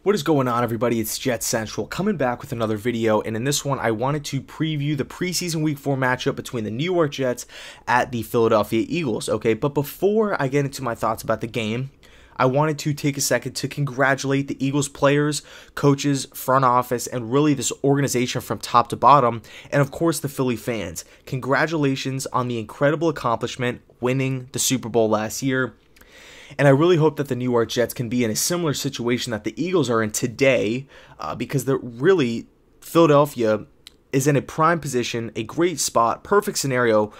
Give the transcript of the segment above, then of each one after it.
What is going on, everybody? It's JetsCentral coming back with another video, and in this one I wanted to preview the preseason week 4 matchup between the New York Jets at the Philadelphia Eagles, okay? But before I get into my thoughts about the game, I wanted to take a second to congratulate the Eagles players, coaches, front office, and really this organization from top to bottom, and of course the Philly fans. Congratulations on the incredible accomplishment winning the Super Bowl last year. And I really hope that the New York Jets can be in a similar situation that the Eagles are in today, because they're really, Philadelphia is in a prime position, a great spot, perfect scenario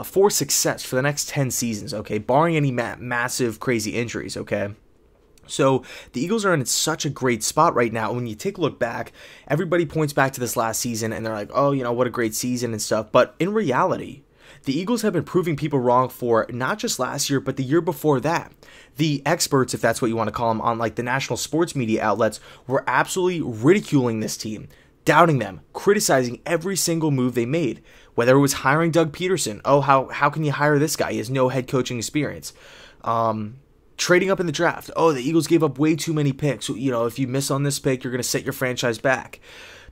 for success for the next 10 seasons, okay, barring any massive, crazy injuries, okay? So the Eagles are in such a great spot right now. When you take a look back, everybody points back to this last season, and they're like, oh, you know, what a great season and stuff. But in reality, the Eagles have been proving people wrong for not just last year, but the year before that. The experts, if that's what you want to call them, on like the national sports media outlets were absolutely ridiculing this team, doubting them, criticizing every single move they made. Whether it was hiring Doug Peterson, oh, how can you hire this guy? He has no head coaching experience. Trading up in the draft, oh, the Eagles gave up way too many picks. You know, if you miss on this pick, you're going to set your franchise back.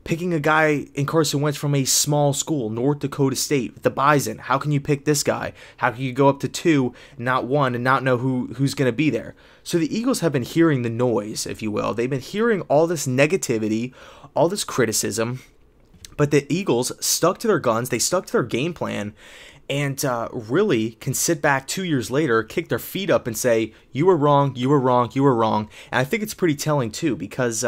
Picking a guy in Carson Wentz from a small school, North Dakota State, the Bison. How can you pick this guy? How can you go up to 2, not 1, and not know who's going to be there? So the Eagles have been hearing the noise, if you will. They've been hearing all this negativity, all this criticism, but the Eagles stuck to their guns. They stuck to their game plan, and really can sit back 2 years later, kick their feet up, and say, you were wrong, you were wrong, you were wrong. And I think it's pretty telling, too, because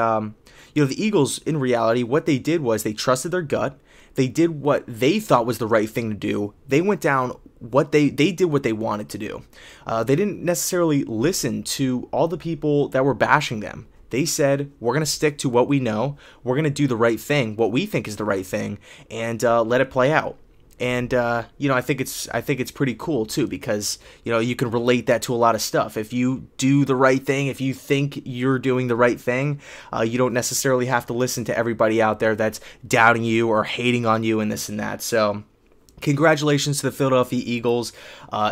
you know, the Eagles, in reality, what they did was they trusted their gut. They did what they thought was the right thing to do. They went down they did what they wanted to do. They didn't necessarily listen to all the people that were bashing them. They said, we're going to stick to what we know. We're going to do the right thing, what we think is the right thing, and let it play out. And you know, I think it's pretty cool too, because you know, you can relate that to a lot of stuff. If you do the right thing, if you think you're doing the right thing, you don't necessarily have to listen to everybody out there that's doubting you or hating on you and this and that. So congratulations to the Philadelphia Eagles.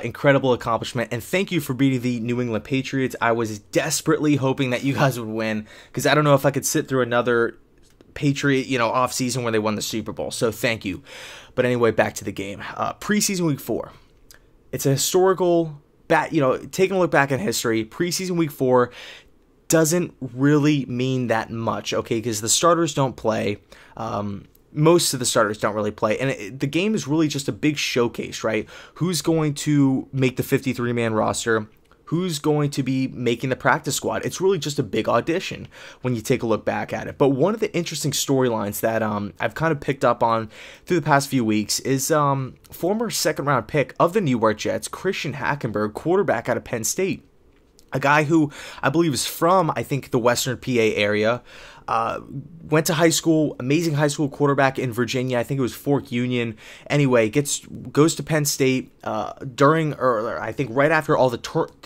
Incredible accomplishment, and thank you for beating the New England Patriots. I was desperately hoping that you guys would win, because I don't know if I could sit through another Patriot, you know, off season where they won the Super Bowl. So thank you. But anyway, back to the game. Preseason week 4. It's a historical you know, taking a look back in history, preseason week 4 doesn't really mean that much, okay? Because the starters don't play. Most of the starters don't really play, and the game is really just a big showcase, right? Who's going to make the 53-man roster? Who's going to be making the practice squad? It's really just a big audition when you take a look back at it. But one of the interesting storylines that I've kind of picked up on through the past few weeks is former second-round pick of the New York Jets, Christian Hackenberg, quarterback out of Penn State. A guy who I believe is from, I think, the Western PA area. Went to high school, amazing high school quarterback in Virginia. I think it was Fork Union. Anyway, goes to Penn State I think right after all the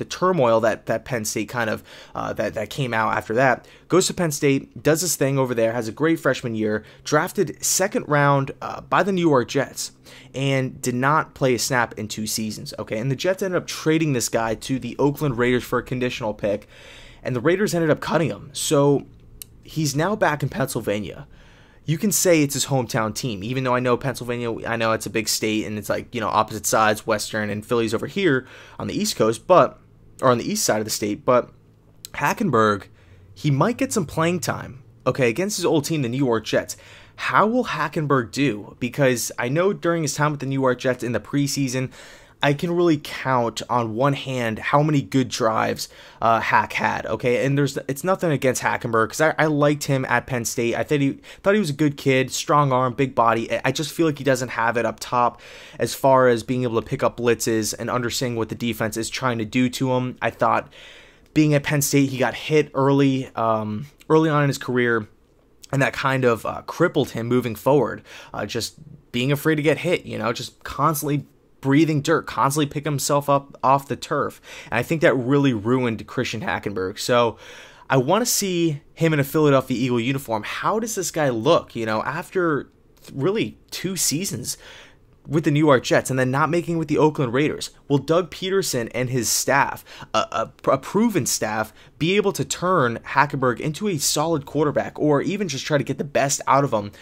turmoil that Penn State kind of that came out after that. Goes to Penn State, does his thing over there, has a great freshman year, drafted second round by the New York Jets, and did not play a snap in 2 seasons. Okay, and the Jets ended up trading this guy to the Oakland Raiders for a conditional pick, and the Raiders ended up cutting him. So he's now back in Pennsylvania. You can say it's his hometown team, even though I know Pennsylvania, I know it's a big state, and it's like, you know, opposite sides, Western, and Philly's over here on the East Coast, or on the east side of the state. But Hackenberg, he might get some playing time, okay, against his old team, the New York Jets. How will Hackenberg do? Because I know during his time with the New York Jets in the preseason, I can really count on one hand how many good drives Hack had, okay? And it's nothing against Hackenberg, because I liked him at Penn State. I thought he was a good kid, strong arm, big body. I just feel like he doesn't have it up top as far as being able to pick up blitzes and understanding what the defense is trying to do to him. I thought being at Penn State, he got hit early on in his career, and that kind of crippled him moving forward. Just being afraid to get hit, you know, just constantly breathing dirt, constantly picking himself up off the turf. And I think that really ruined Christian Hackenberg. So I want to see him in a Philadelphia Eagle uniform. How does this guy look, you know, after really 2 seasons with the New York Jets and then not making it with the Oakland Raiders? Will Doug Peterson and his staff, a proven staff, be able to turn Hackenberg into a solid quarterback, or even just try to get the best out of him,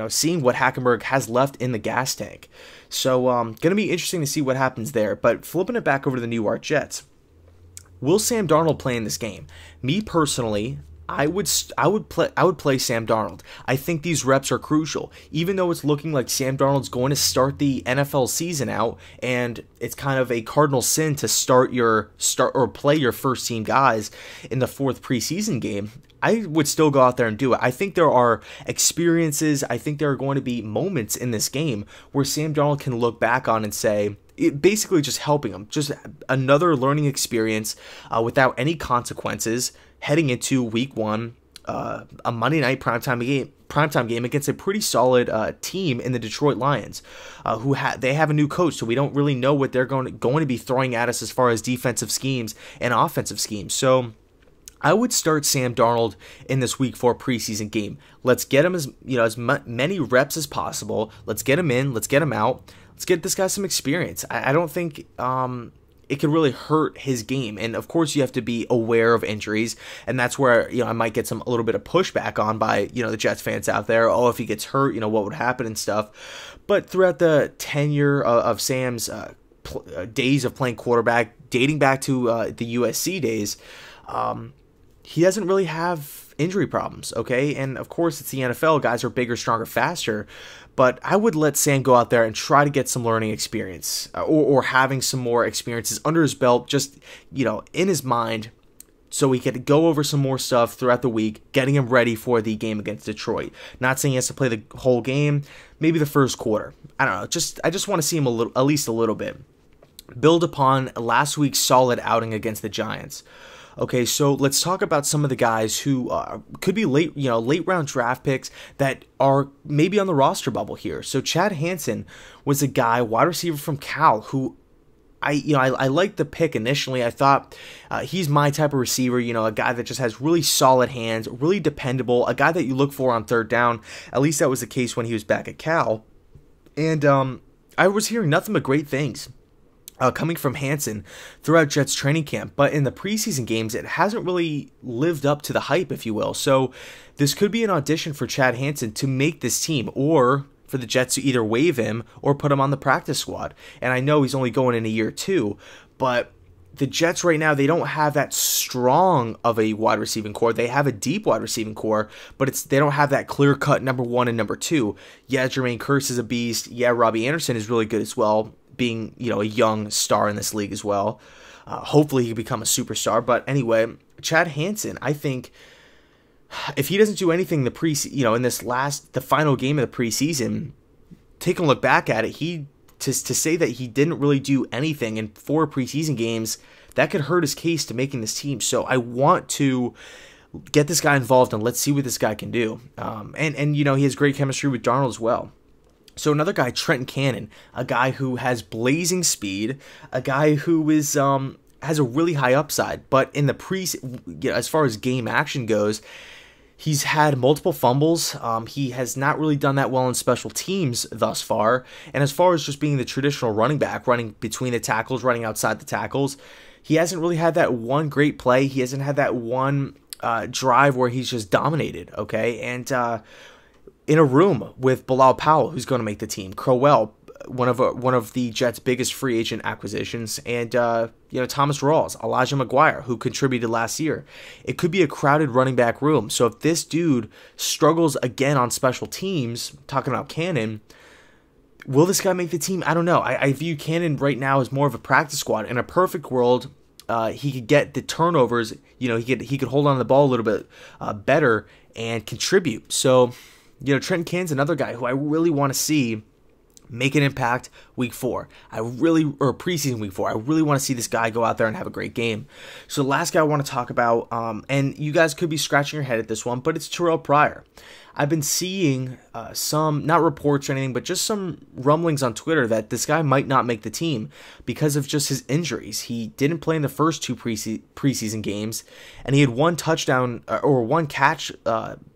seeing what Hackenberg has left in the gas tank? So going to be interesting to see what happens there. But flipping it back over to the New York Jets, will Sam Darnold play in this game? Me personally, I would play Sam Darnold. I think these reps are crucial. Even though it's looking like Sam Darnold's going to start the NFL season out, and it's kind of a cardinal sin to play your first team guys in the 4th preseason game, I would still go out there and do it. I think there are experiences, I think there are going to be moments in this game where Sam Darnold can look back on and say, basically just helping him, just another learning experience without any consequences, heading into week 1, a Monday night primetime game against a pretty solid team in the Detroit Lions, they have a new coach, so we don't really know what they're going to be throwing at us as far as defensive schemes and offensive schemes. So I would start Sam Darnold in this week 4 preseason game. Let's get him as many reps as possible. Let's get him in. Let's get him out. Let's get this guy some experience. I don't think it could really hurt his game. And of course, you have to be aware of injuries, and that's where I might get a little bit of pushback on by the Jets fans out there. Oh, if he gets hurt, what would happen and stuff. But throughout the tenure of Sam's days of playing quarterback, dating back to the USC days, he doesn't really have injury problems, okay? And of course, it's the NFL. Guys are bigger, stronger, faster. But I would let Sam go out there and try to get some learning experience or having some more experiences under his belt, just, in his mind, so he could go over some more stuff throughout the week, getting him ready for the game against Detroit. Not saying he has to play the whole game, maybe the first quarter. I don't know. I just want to see him at least a little bit. Build upon last week's solid outing against the Giants. Okay, so let's talk about some of the guys who could be late round draft picks that are maybe on the roster bubble here. So Chad Hansen was a guy, wide receiver from Cal, who I liked the pick initially. I thought he's my type of receiver, a guy that just has really solid hands, really dependable, a guy that you look for on 3rd down. At least that was the case when he was back at Cal. And I was hearing nothing but great things coming from Hansen throughout Jets training camp, but in the preseason games, it hasn't really lived up to the hype, if you will. So this could be an audition for Chad Hansen to make this team, or for the Jets to either waive him or put him on the practice squad. And I know he's only going in a year 2, but the Jets right now, they don't have that strong of a wide receiving core. They have a deep wide receiving core, but they don't have that clear-cut number 1 and number 2. Yeah, Jermaine Kearse is a beast. Yeah, Robbie Anderson is really good as well, being a young star in this league as well. Hopefully he can become a superstar. But anyway, Chad Hansen, I think if he doesn't do anything in the final game of the preseason, take a look back at it, to say that he didn't really do anything in 4 preseason games, that could hurt his case to making this team. So I want to get this guy involved and let's see what this guy can do. And he has great chemistry with Darnold as well. So another guy, Trenton Cannon, a guy who has blazing speed, a guy who is has a really high upside, but in the as far as game action goes, he's had multiple fumbles. He has not really done that well in special teams thus far. And as far as just being the traditional running back, running between the tackles, running outside the tackles, he hasn't really had that one great play. He hasn't had that one drive where he's just dominated. Okay, and in a room with Bilal Powell, who's going to make the team, Crowell, one of the Jets' biggest free agent acquisitions, and Thomas Rawls, Elijah McGuire, who contributed last year. It could be a crowded running back room. So if this dude struggles again on special teams, talking about Cannon, will this guy make the team? I don't know. I view Cannon right now as more of a practice squad. In a perfect world, he could get the turnovers. He could hold on to the ball a little bit better and contribute. So Trent Cannon's another guy who I really want to see make an impact week 4. Or preseason week 4. I really want to see this guy go out there and have a great game. So the last guy I want to talk about, and you guys could be scratching your head at this one, but it's Trae Pryor. I've been seeing some, not reports or anything, but just some rumblings on Twitter that this guy might not make the team because of just his injuries. He didn't play in the first 2 preseason games, and he had 1 touchdown or 1 catch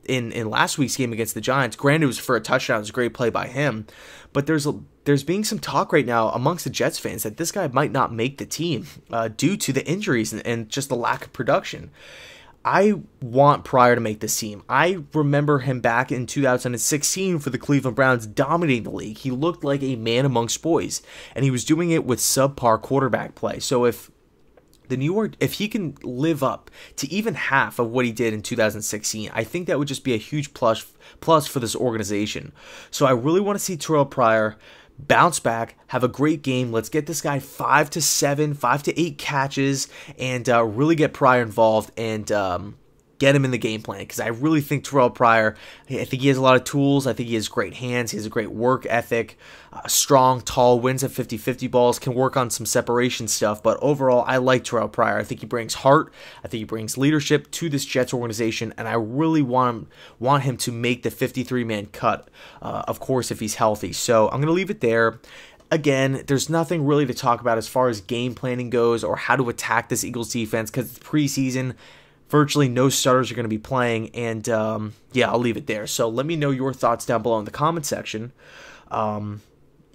in last week's game against the Giants. Granted, it was for a touchdown. It was a great play by him. But there's being some talk right now amongst the Jets fans that this guy might not make the team due to the injuries and just the lack of production. I want Pryor to make this team. I remember him back in 2016 for the Cleveland Browns dominating the league. He looked like a man amongst boys, and he was doing it with subpar quarterback play. So if he can live up to even half of what he did in 2016, I think that would just be a huge plus for this organization. So I really want to see Trae Pryor bounce back, have a great game. Let's get this guy 5 to 7, 5 to 8 catches, and really get Pryor involved and get him in the game plan, because I really think Trae Pryor, I think he has a lot of tools. I think he has great hands. He has a great work ethic, strong, tall, wins at 50-50 balls, can work on some separation stuff. But overall, I like Trae Pryor. I think he brings heart. I think he brings leadership to this Jets organization, and I really want him to make the 53-man cut, of course, if he's healthy. So I'm going to leave it there. Again, there's nothing really to talk about as far as game planning goes or how to attack this Eagles defense, because it's preseason. Virtually no starters are going to be playing, and yeah, I'll leave it there. So let me know your thoughts down below in the comment section.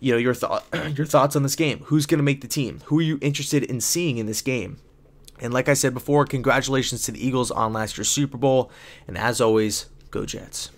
Your thoughts on this game. Who's going to make the team? Who are you interested in seeing in this game? And like I said before, congratulations to the Eagles on last year's Super Bowl. And as always, go Jets.